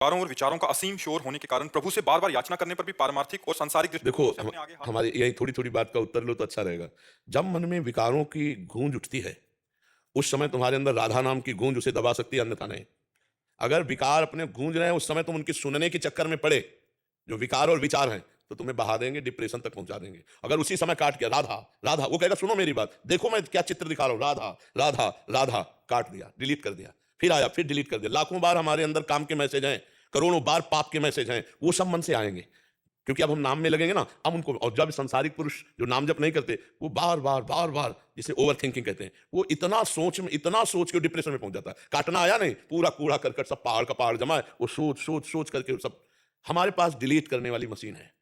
विकारों और विचारों का असीम शोर होने के कारण प्रभु से बार-बार याचना करने पर भी पारमार्थिक और सांसारिक देखो दृष्टिकोणों से अपने आगे हाथ हमारी यही थोड़ी-थोड़ी बात का उत्तर लो तो अच्छा रहेगा। जब मन में विकारों की गूंज उठती है, उस समय तुम्हारे अंदर राधा नाम की गूंज उसे दबा सकती है, अन्यथा नहीं। अगर विकार अपने गूंज रहे हैं, उस समय तुम उनके सुनने के चक्कर में पड़े, जो विकार और विचार हैं, तो तुम्हें बहा देंगे, डिप्रेशन तक पहुंचा देंगे। अगर उसी समय काट किया, राधा, राधा, वो कहेगा सुनो मेरी बात, देखो मैं क्या चित्र दिखा रहा हूं, राधा, राधा, राधा, काट दिया, डिलीट कर दिया, फिर आया, फिर डिलीट कर दिया। लाखों बार हमारे अंदर काम के मैसेज हैं, करोड़ों बार पाप के मैसेज हैं, वो सब मन से आएंगे। क्योंकि अब हम नाम में लगेंगे ना, अब उनको, और जब संसारिक पुरुष जो नाम जप नहीं करते, वो बार बार बार बार, जिसे ओवर थिंकिंग कहते हैं, वो इतना सोच के डिप्रेशन में पहुंच जाता है। काटना आया नहीं, पूरा कूड़ा करकट सब पहाड़ का पहाड़ जमा है, वो सोच सोच सोच करके वो सब। हमारे पास डिलीट करने वाली मशीन है,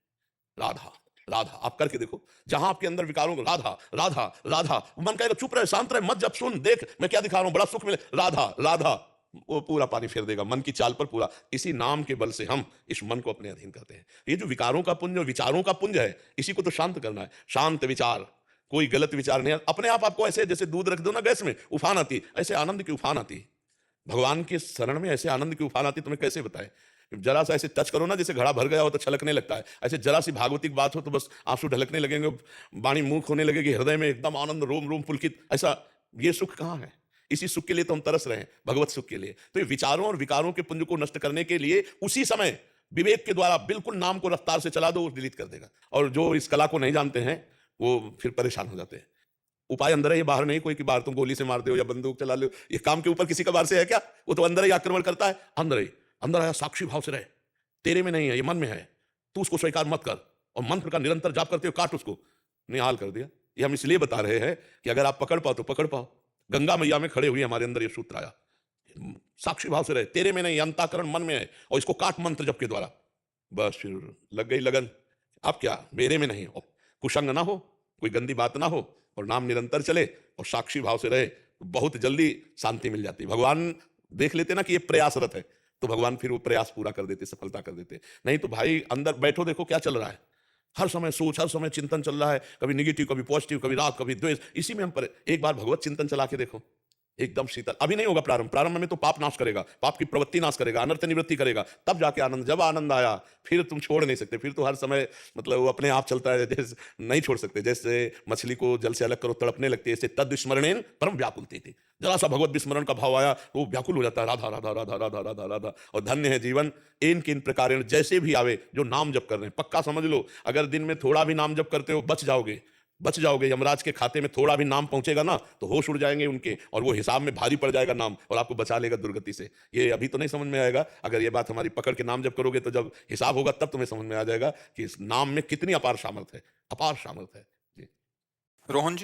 राधा, राधा। आप करके देखो, जहां आपके अंदर विकारों को, राधा, राधा, राधा, मन कहेगा चुप रहे, शांत रहे, मत जब, सुन देख मैं क्या दिखा रहा हूं, बड़ा सुख मिले, राधा, राधा, वो पूरा पानी फेर देगा मन की चाल पर पूरा। इसी नाम के बल से हम इस मन को अपने अधीन करते हैं। ये जो विकारों का पुंज और विचारों का पुंज है, इसी को तो शांत करना है। शांत विचार, कोई गलत विचार नहीं। अपने आप आपको ऐसे, जैसे दूध रख दो ना गैस में, उफान आती, ऐसे आनंद की उफान आती। भगवान के शरण में ऐसे आनंद की उफान आती, तुम्हें कैसे बताएं। जरा सा ऐसे टच करो ना, जैसे घड़ा भर गया हो तो छलकने लगता है, ऐसे जरा सी भागवतिक बात हो तो बस आंसू ढलकने लगेंगे, वाणी मूक होने लगेगी, हृदय में एकदम आनंद, रोम रोम पुलकित। ऐसा, ये सुख कहाँ है? इसी सुख के लिए तो हम तरस रहे हैं, भगवत सुख के लिए। तो ये विचारों और विकारों के पुंज को नष्ट करने के लिए उसी समय विवेक के द्वारा बिल्कुल नाम को रफ्तार से चला दो, वो डिलीट कर देगा। और जो इस कला को नहीं जानते हैं, वो फिर परेशान हो जाते हैं। उपाय अंदर है, ये बाहर नहीं। कोई की बाहर तुम गोली से मार दो या बंदूक चला लो, ये काम के ऊपर किसी का बाहर से है क्या? वो तो अंदर ही आक्रमण करता है। अंदर ही, अंदर आया, साक्षी भाव से रहे, तेरे में नहीं है, ये मन में है, तू उसको स्वीकार मत कर। और मंत्र का निरंतर जाप करते हो, काट उसको, निहाल कर दिया। ये हम इसलिए बता रहे हैं कि अगर आप पकड़ पाओ तो पकड़ पाओ। गंगा मैया में खड़े हुए हमारे अंदर ये सूत्र आया, साक्षी भाव से रहे, तेरे में नहीं, अंताकरण मन में है, और इसको काट मंत्र जप के द्वारा। बस फिर लग गई लगन। अब क्या, मेरे में नहीं हो, कुसंग ना हो, कोई गंदी बात ना हो, और नाम निरंतर चले और साक्षी भाव से रहे, तो बहुत जल्दी शांति मिल जाती। भगवान देख लेते ना कि ये प्रयासरत है, तो भगवान फिर वो प्रयास पूरा कर देते, सफलता कर देते। नहीं तो भाई अंदर बैठो, देखो क्या चल रहा है। हर समय सोच, हर समय चिंतन चल रहा है, कभी निगेटिव, कभी पॉजिटिव, कभी राग, कभी द्वेष, इसी में हम पर। एक बार भगवत चिंतन चला के देखो, एकदम शीतल। अभी नहीं होगा प्रारंभ, प्रारंभ में तो पाप नाश करेगा, पाप की प्रवृत्ति नाश करेगा, अनर्थ निवृत्ति करेगा, तब जाके आनंद। जब आनंद आया, फिर तुम छोड़ नहीं सकते, फिर तो हर समय मतलब वो अपने आप चलता है, जैसे नहीं छोड़ सकते। जैसे मछली को जल से अलग करो तड़पने लगती है, ऐसे तद विस्मरणेन परम व्याकुलती थी। जरा सा भगवत विस्मरण का भाव आया तो वो व्याकुल हो जाता है, राधा राधा राधा राधा राधा राधा। और धन्य है जीवन इन किन प्रकार जैसे भी आवे, जो नाम जप कर रहे हैं। पक्का समझ लो, अगर दिन में थोड़ा भी नाम जप करते हो, बच जाओगे, बच जाओगे। यमराज के खाते में थोड़ा भी नाम पहुंचेगा ना, तो होश उड़ जाएंगे उनके, और वो हिसाब में भारी पड़ जाएगा नाम, और आपको बचा लेगा दुर्गति से। ये अभी तो नहीं समझ में आएगा, अगर ये बात हमारी पकड़ के नाम जब करोगे, तो जब हिसाब होगा तब तुम्हें समझ में आ जाएगा कि इस नाम में कितनी अपार सामर्थ है, अपार सामर्थ है। जी। रोहन जी